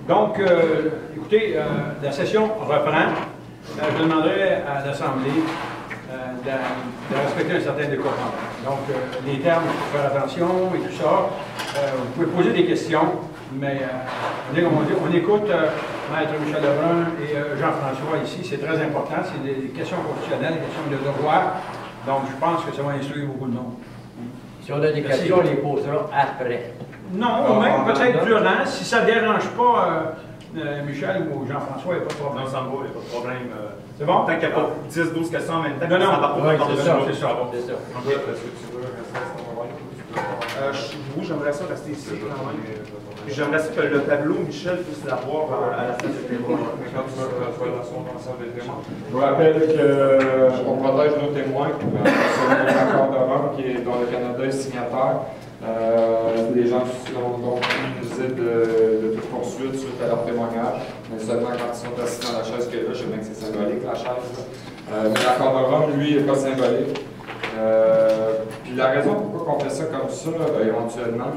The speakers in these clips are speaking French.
Donc, écoutez, la session reprend. Je demanderai à l'Assemblée de respecter un certain décorum. Donc, les termes, il faut faire attention et tout ça. Vous pouvez poser des questions, mais on écoute Maître Michel Lebrun et Jean-François ici. C'est très important. C'est des questions constitutionnelles, des questions de devoir. Donc, je pense que ça va instruire beaucoup de monde. Si on a des questions, on les posera après. Non, ou même peut-être durant, si ça ne dérange pas Michel ou Jean-François, il n'y a pas de problème. Non, ça me va, il n'y a pas de problème. C'est bon? Tant qu'il n'y a pas 10-12 questions en même temps, non, non, c'est ça. C'est ça. Est-ce que tu veux rester à ce moment-là? Oui, j'aimerais ça rester ici quand même. Puis j'aimerais ça que le tableau, Michel, puisse l'avoir à la salle de témoins. Je vous rappelle qu'on protège nos témoins selon l'accord de Rome dont le Canada est signataire. Les gens sont donc inusés de toute poursuite suite à leur témoignage, mais seulement quand ils sont assis dans la chaise que là, je sais bien que c'est symbolique la chaise. Mais l'accord de Rome, lui, n'est pas symbolique. Puis la raison pourquoi on fait ça comme ça, éventuellement,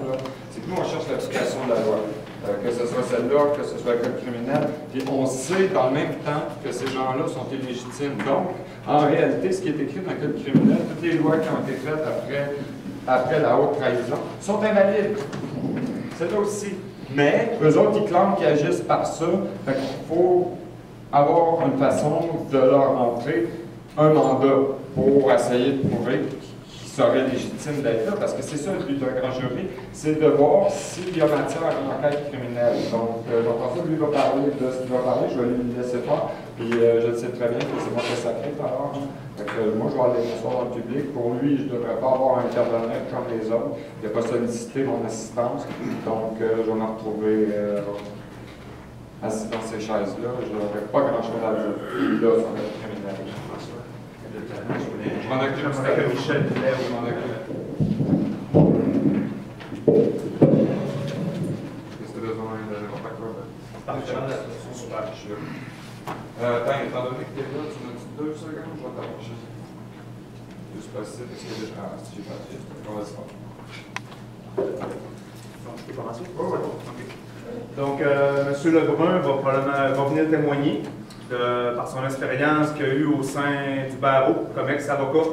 c'est que nous, on cherche l'application de la loi. Que ce soit celle-là, que ce soit le code criminel. Puis on sait dans le même temps que ces gens-là sont illégitimes. Donc, en réalité, ce qui est écrit dans le code criminel, toutes les lois qui ont été faites après la haute trahison, sont invalides. C'est là aussi. Mais eux autres, ils clament qu'ils agissent par ça. Fait qu'il faut avoir une façon de leur montrer un mandat pour essayer de prouver qu'ils seraient légitimes d'être là, parce que c'est ça le but d'un grand jury, c'est de voir s'il y a matière à une enquête criminelle. Donc, Jean-François, lui, va parler de ce qu'il va parler, je vais lui laisser faire, puis je le sais très bien que c'est moi qui ai sacré tout à l'heure. Moi, je vais aller m'asseoir dans le public. Pour lui, je ne devrais pas avoir à intervenir comme les autres. Il n'a pas sollicité mon assistance, donc je vais me retrouver assis dans ces chaises-là. Je n'aurais pas grand-chose à dire. Là, sur le criminel. Je m'en occupe, c'est Michel Pillet, je m'en occupe. Qu'est-ce que tu as besoin de n'importe quoi? C'est super, je suis là. Attends, étant donné que tu es là, tu m'as dit 2 secondes, je vais t'approcher. Le plus possible, parce que j'ai pas de fil. On va se faire. Donc, je peux commencer? Oui. Donc, M. Lebrun va venir témoigner par son expérience qu'il a eue au sein du barreau comme ex-avocat.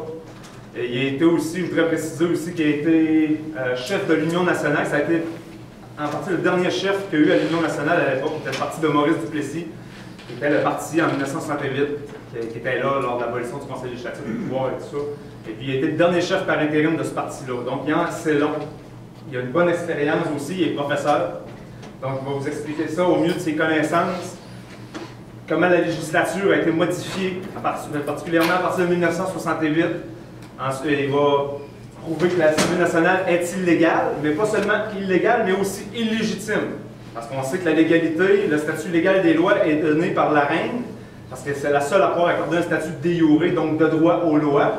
Et il a été aussi, je voudrais préciser aussi qu'il a été chef de l'Union nationale. Ça a été en partie le dernier chef qu'il y a eu à l'Union nationale à l'époque, qui était le parti de Maurice Duplessis, qui était le parti en 1968, qui était là lors de l'abolition du Conseil législatif du pouvoir et tout ça. Et puis il a été le dernier chef par intérim de ce parti-là. Donc il est assez long. Il a une bonne expérience aussi, il est professeur. Donc il va vous expliquer ça au mieux de ses connaissances. Comment la législature a été modifiée, particulièrement à partir de 1968. Ensuite, il va prouver que l'Assemblée nationale est illégale, mais pas seulement illégale, mais aussi illégitime. Parce qu'on sait que la légalité, le statut légal des lois est donné par la reine, parce que c'est la seule à pouvoir accorder un statut de jure, donc de droit aux lois.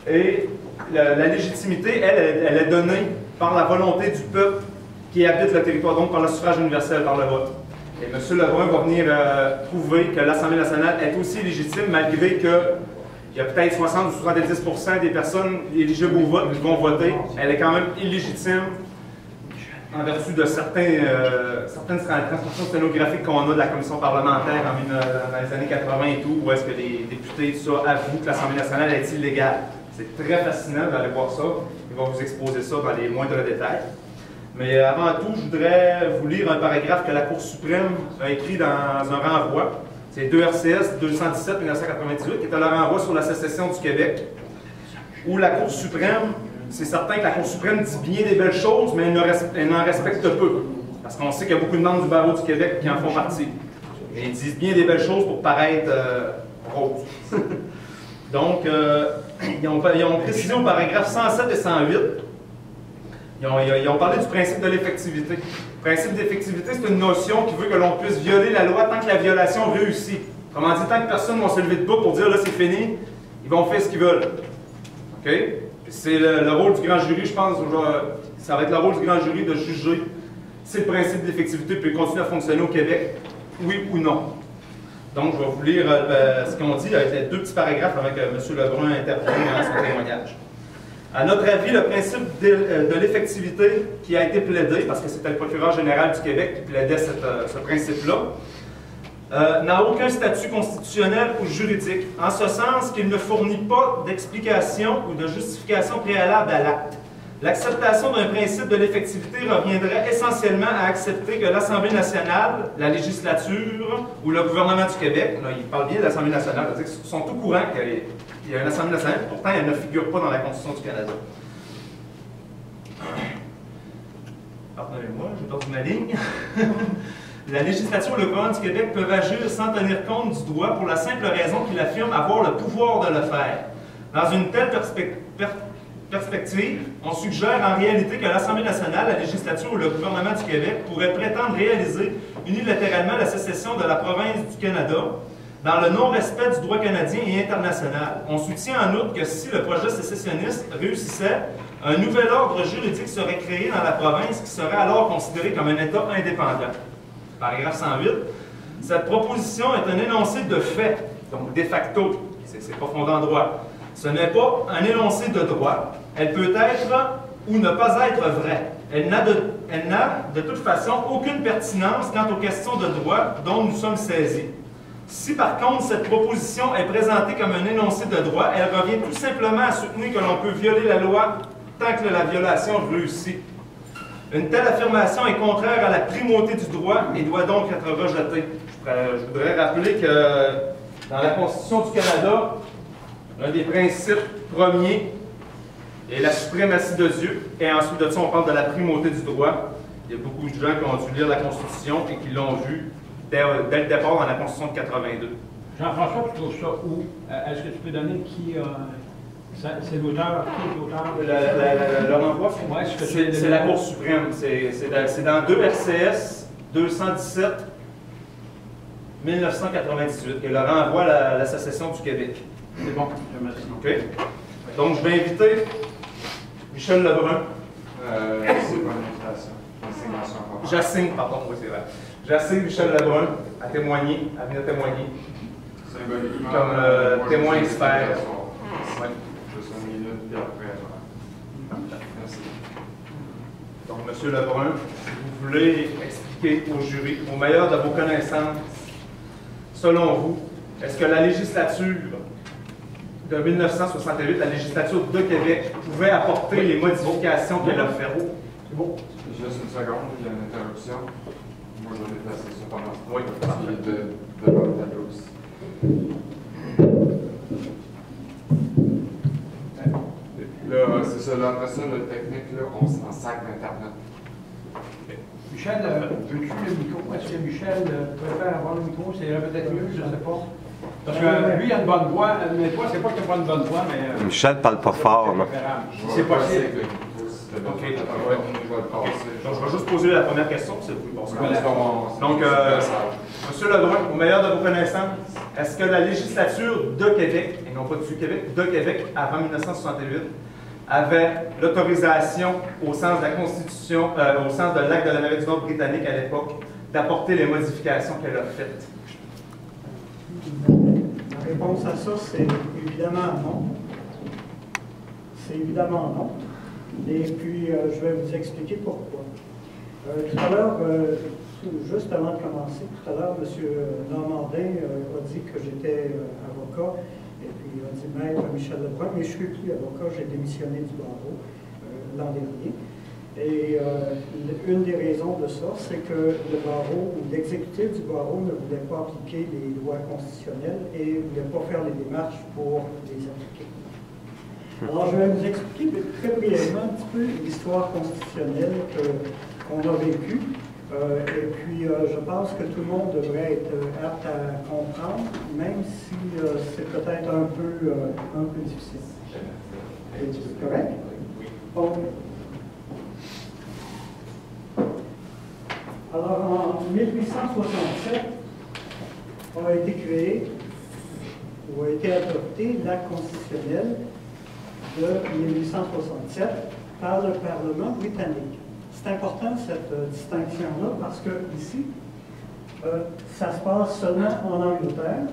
Et la légitimité, elle est donnée par la volonté du peuple qui habite le territoire, donc par le suffrage universel, par le vote. Et M. Lebrun va venir prouver que l'Assemblée nationale est aussi légitime, malgré qu'il y a peut-être 60 ou 70% des personnes éligibles au vote qui vont voter. Elle est quand même illégitime en vertu de certaines transcriptions sténographiques qu'on a de la commission parlementaire dans les années 80 et tout, où est-ce que les députés, tout ça, avouent que l'Assemblée nationale est illégale. C'est très fascinant d'aller voir ça. Il va vous exposer ça dans les moindres détails. Mais avant tout, je voudrais vous lire un paragraphe que la Cour suprême a écrit dans un renvoi. C'est 2 RCS 217-1998, qui est un renvoi sur la sécession du Québec, où la Cour suprême, c'est certain que la Cour suprême dit bien des belles choses, mais elle en respecte peu. Parce qu'on sait qu'il y a beaucoup de membres du barreau du Québec qui en font partie. Et ils disent bien des belles choses pour paraître roses. Donc, ils ont précisé au paragraphe 107 et 108. Ils ont parlé du principe de l'effectivité. Le principe d'effectivité, c'est une notion qui veut que l'on puisse violer la loi tant que la violation réussit. Comment dire, tant que personne ne va se lever de bas pour dire là c'est fini, ils vont faire ce qu'ils veulent. OK? C'est le rôle du grand jury, je pense, ça va être le rôle du grand jury de juger si le principe d'effectivité peut continuer à fonctionner au Québec, oui ou non. Donc, je vais vous lire ce qu'on dit avec les 2 petits paragraphes avec M. Lebrun interprété dans son témoignage. À notre avis, le principe de l'effectivité qui a été plaidé, parce que c'était le procureur général du Québec qui plaidait ce principe-là, n'a aucun statut constitutionnel ou juridique, en ce sens qu'il ne fournit pas d'explication ou de justification préalable à l'acte. L'acceptation d'un principe de l'effectivité reviendrait essentiellement à accepter que l'Assemblée nationale, la législature ou le gouvernement du Québec, là, il parle bien de l'Assemblée nationale, c'est-à-dire qu'ils sont au courant qu'il y a une Assemblée nationale, pourtant elle ne figure pas dans la Constitution du Canada. Pardonnez-moi, j'ai perdu ma ligne. La législature ou le gouvernement du Québec peuvent agir sans tenir compte du droit pour la simple raison qu'il affirme avoir le pouvoir de le faire. Dans une telle perspective, on suggère en réalité que l'Assemblée nationale, la législature ou le gouvernement du Québec pourrait prétendre réaliser unilatéralement la sécession de la province du Canada dans le non-respect du droit canadien et international. On soutient en outre que si le projet sécessionniste réussissait, un nouvel ordre juridique serait créé dans la province qui serait alors considéré comme un État indépendant. Paragraphe 108. Cette proposition est un énoncé de fait, donc de facto, c'est profondant en droit. Ce n'est pas un énoncé de droit. Elle peut être ou ne pas être vraie. Elle n'a de toute façon aucune pertinence quant aux questions de droit dont nous sommes saisis. Si par contre cette proposition est présentée comme un énoncé de droit, elle revient tout simplement à soutenir que l'on peut violer la loi tant que la violation réussit. Une telle affirmation est contraire à la primauté du droit et doit donc être rejetée. Je voudrais rappeler que dans la Constitution du Canada, l'un des principes premiers est la suprématie de Dieu, et ensuite de ça, on parle de la primauté du droit. Il y a beaucoup de gens qui ont dû lire la Constitution et qui l'ont vu dès le départ dans la Constitution de 82. Jean-François, tu trouves ça où? Est-ce que tu peux donner qui c'est l'auteur? Qui est l'auteur? Le renvoi, Ouais, c'est la Cour suprême. C'est dans 2 RCS 217 1998 et le renvoi à la sécession du Québec. C'est bon, je remercie. OK. Donc, je vais inviter Michel Lebrun. C'est pas une invitation. J'assigne, pardon, oui, c'est vrai. J'assigne Michel Lebrun à témoigner, à venir témoigner. Symboliquement, Comme témoin expert. Ouais. Juste une minute, puis après. Merci. Donc, M. Lebrun, vous voulez expliquer au jury, au meilleur de vos connaissances, selon vous, est-ce que la législature de 1968, la législature de Québec, pouvait apporter les modifications qu'elle a faites? C'est bon. Juste une seconde, il y a une interruption. Moi, je vais déplacer ça pendant ce temps. Oui, Il est devant le tableau aussi. Là, c'est ça, là, après ça, le technique, là, on s'en sac d'Internet. Michel, veux-tu le micro? Est-ce que Michel préfère avoir le micro? C'est peut-être mieux, je ne sais pas. Parce que lui, il a une bonne voix, mais toi, c'est pas que tu n'as pas une bonne voix, mais... Michel parle pas fort, là. Si c'est possible. OK. Donc, je vais juste poser la première question, c'est vous passer. Donc, M. Lebrun, au meilleur de vos connaissances, est-ce que la législature de Québec, et non pas du Québec, de Québec, avant 1968, avait l'autorisation, au sens de la Constitution, au sens de l'acte de l'Amérique du Nord britannique à l'époque, d'apporter les modifications qu'elle a faites? La réponse à ça, c'est évidemment non. C'est évidemment non. Et puis, je vais vous expliquer pourquoi. Tout à l'heure, juste avant de commencer, tout à l'heure, M. Normandin a dit que j'étais avocat, et puis il a dit maître Michel Lebrun, mais je ne suis plus avocat, j'ai démissionné du barreau l'an dernier. Et une des raisons de ça, c'est que le barreau ou l'exécutif du barreau ne voulait pas appliquer les lois constitutionnelles et ne voulait pas faire les démarches pour les appliquer. Alors, je vais vous expliquer très brièvement un petit peu l'histoire constitutionnelle qu'on a vécue. Et puis, je pense que tout le monde devrait être apte à comprendre, même si c'est peut-être un peu difficile. C'est correct? Bon. Alors, en 1867, a été créé ou a été adopté l'acte constitutionnel de 1867 par le Parlement britannique. C'est important cette distinction-là parce que ici, ça se passe seulement en Angleterre.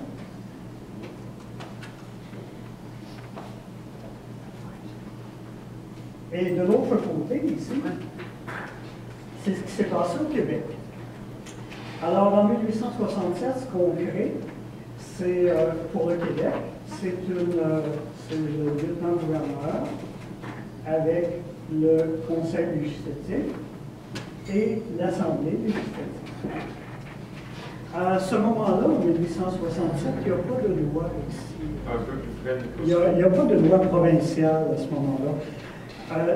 Et de l'autre côté, ici, c'est ce qui s'est passé au Québec. Alors, en 1867, ce qu'on crée, c'est pour le Québec, c'est le lieutenant-gouverneur avec le Conseil législatif et l'Assemblée législative. À ce moment-là, en 1867, il n'y a pas de loi ici. Un peu plus près du Il n'y a pas de loi provinciale à ce moment-là.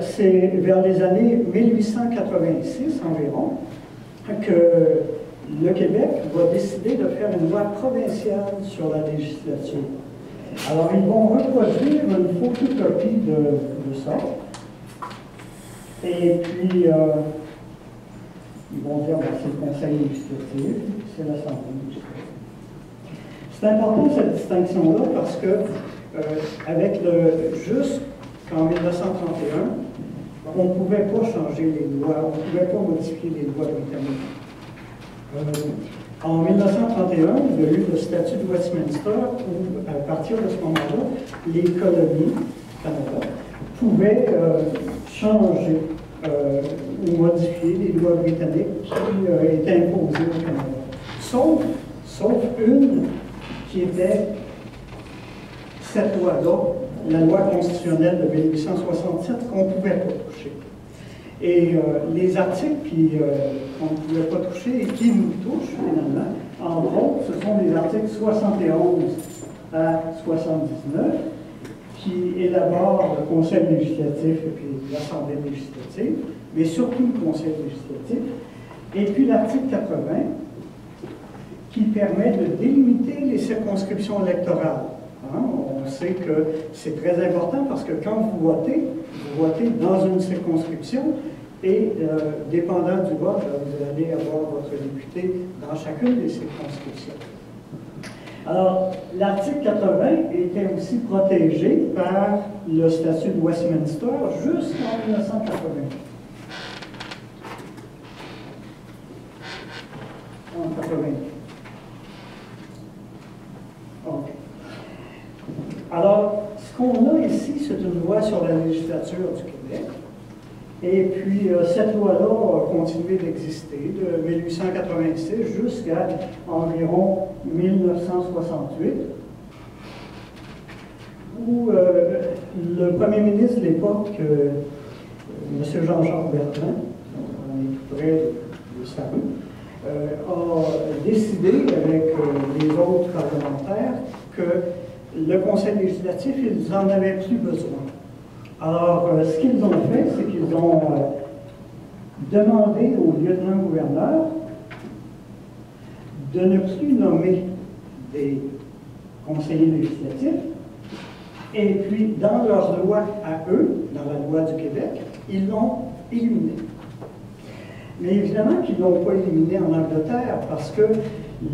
C'est vers les années 1886 environ que le Québec va décider de faire une loi provinciale sur la législature. Alors, ils vont reproduire une photocopie de ça. Et puis, ils vont dire, c'est le Conseil législatif, c'est l'Assemblée législative. C'est important cette distinction-là parce que, jusqu'en 1931, on ne pouvait pas changer les lois, on ne pouvait pas modifier les lois britanniques. En 1931, il y a eu le statut de Westminster où, à partir de ce moment-là, les colonies Canada pouvaient changer ou modifier les lois britanniques qui étaient imposées au Canada. Sauf une qui était cette loi-là, la loi constitutionnelle de 1867, qu'on ne pouvait pas toucher. Et les articles qu'on ne pouvait pas toucher et qui nous touchent finalement, entre autres, ce sont les articles 71 à 79 qui élaborent le Conseil législatif et puis l'Assemblée législative, mais surtout le Conseil législatif. Et puis l'article 80 qui permet de délimiter les circonscriptions électorales. Hein? On sait que c'est très important parce que quand vous votez dans une circonscription et dépendant du vote, vous allez avoir votre député dans chacune des circonscriptions. Alors, l'article 80 était aussi protégé par le statut de Westminster jusqu'en 1980. En 80. OK. Alors, ce qu'on a ici, c'est une loi sur la législature du Québec. Et puis, cette loi-là a continué d'exister de 1886 jusqu'à environ 1968, où le premier ministre de l'époque, M. Jean-Jacques Bertrand, on est tout près de sa rue, a décidé avec les autres parlementaires que le Conseil législatif, ils n'en avaient plus besoin. Alors, ce qu'ils ont fait, c'est qu'ils ont demandé au lieutenant-gouverneur de ne plus nommer des conseillers législatifs, et puis, dans leur loi à eux, dans la loi du Québec, ils l'ont éliminé. Mais évidemment qu'ils ne l'ont pas éliminé en Angleterre, parce que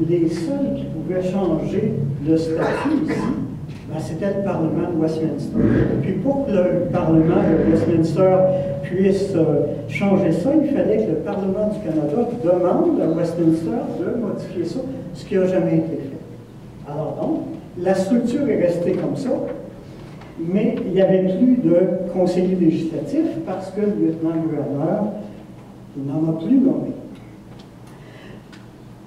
les seuls qui pouvaient changer le statut ici, c'était le Parlement de Westminster. Et puis pour que le Parlement de Westminster puisse changer ça, il fallait que le Parlement du Canada demande à Westminster de modifier ça, ce qui n'a jamais été fait. Alors donc, la structure est restée comme ça, mais il n'y avait plus de conseiller législatif parce que le lieutenant-gouverneur n'en a plus nommé.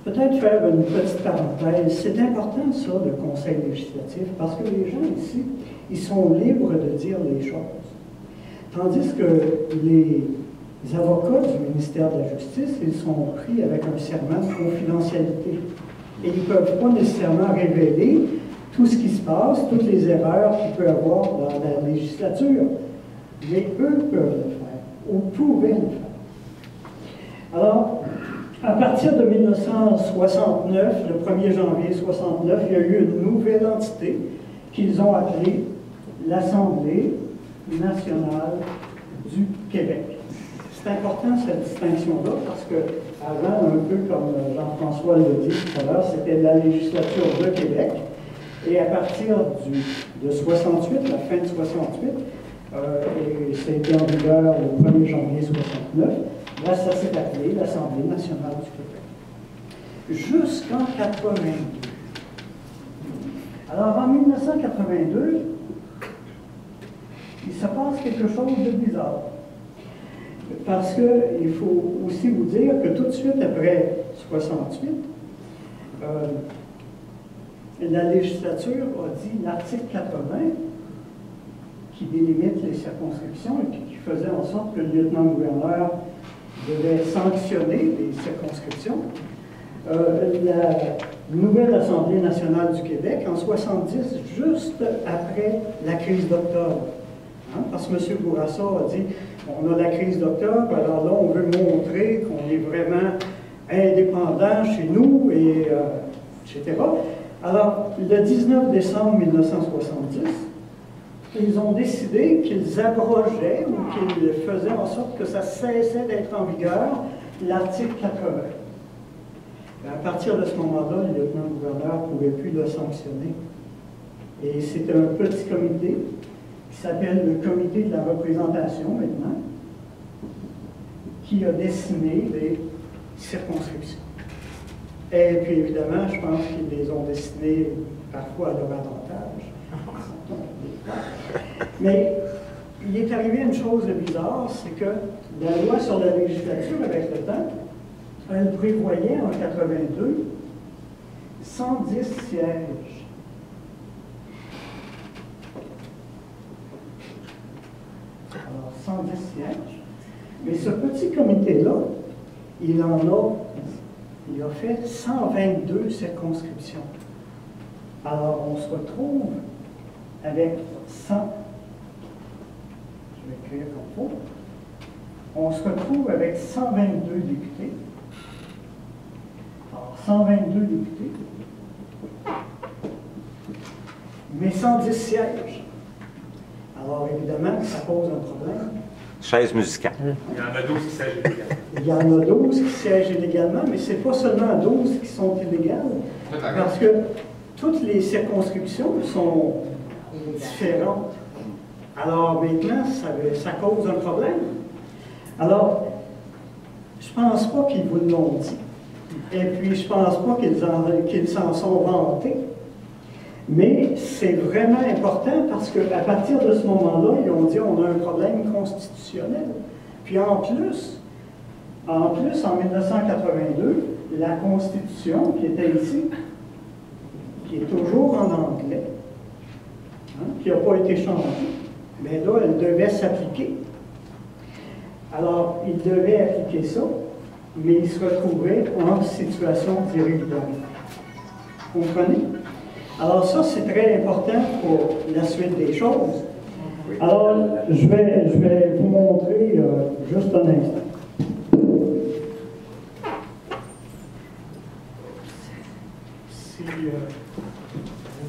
Peut-être faire une petite parenthèse. C'est important, ça, le Conseil législatif, parce que les gens ici, ils sont libres de dire les choses. Tandis que les avocats du ministère de la Justice, ils sont pris avec un serment de confidentialité. Et ils ne peuvent pas nécessairement révéler tout ce qui se passe, toutes les erreurs qu'il peut y avoir dans la législature. Mais eux peuvent le faire, ou pouvaient le faire. Alors, à partir de 1969, le 1er janvier 1969, il y a eu une nouvelle entité qu'ils ont appelée l'Assemblée nationale du Québec. C'est important cette distinction-là parce que avant, un peu comme Jean-François l'a dit tout à l'heure, c'était la législature de Québec. Et à partir de 68, la fin de 68, et ça a été en vigueur le 1er janvier 1969, là, ça s'est appelé l'Assemblée nationale du Québec. Jusqu'en 82. Alors, en 1982, il se passe quelque chose de bizarre. Parce qu'il faut aussi vous dire que tout de suite après 68, la législature a dit l'article 80 qui délimite les circonscriptions et qui faisait en sorte que le lieutenant-gouverneur devait sanctionner les circonscriptions. La nouvelle Assemblée nationale du Québec, en 70, juste après la crise d'octobre, parce que M. Bourassa a dit on a la crise d'octobre, alors là, on veut montrer qu'on est vraiment indépendant chez nous, et, etc. Alors, le 19 décembre 1970, ils ont décidé qu'ils abrogeaient ou qu'ils faisaient en sorte que ça cessait d'être en vigueur, l'article 80. À partir de ce moment-là, le lieutenant-gouverneur ne pouvait plus le sanctionner. Et c'est un petit comité qui s'appelle le comité de la représentation maintenant, qui a dessiné les circonscriptions. Et puis évidemment, je pense qu'ils les ont dessinées parfois à leur avantage. Mais il est arrivé une chose de bizarre, c'est que la loi sur la législature, avec le temps, elle prévoyait en 82 110 sièges. Alors, 110 sièges. Mais ce petit comité-là, il a fait 122 circonscriptions. Alors, on se retrouve avec 100. Je vais écrire comme il faut. On se retrouve avec 122 députés. Alors, 122 députés, mais 110 sièges. Alors, évidemment, ça pose un problème. Chaise musicale. Il y en a 12 qui siègent illégalement. Il y en a 12 qui siègent illégalement, mais ce n'est pas seulement 12 qui sont illégales, parce que toutes les circonscriptions sont différentes. Alors maintenant, ça cause un problème. Alors, je ne pense pas qu'ils vous l'ont dit. Et puis, je ne pense pas qu'ils s'en sont vantés. Mais c'est vraiment important parce qu'à partir de ce moment-là, ils ont dit qu'on a un problème constitutionnel. Puis en plus, en 1982, la Constitution qui était ici, qui est toujours en anglais, qui n'a pas été changée, mais là, elle devait s'appliquer. Alors, ils devaient appliquer ça, mais ils se retrouvaient en situation d'irrégularité. Vous comprenez? Alors ça, c'est très important pour la suite des choses. Alors, je vais vous montrer juste un instant. Si vous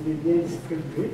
voulez bien distribuer.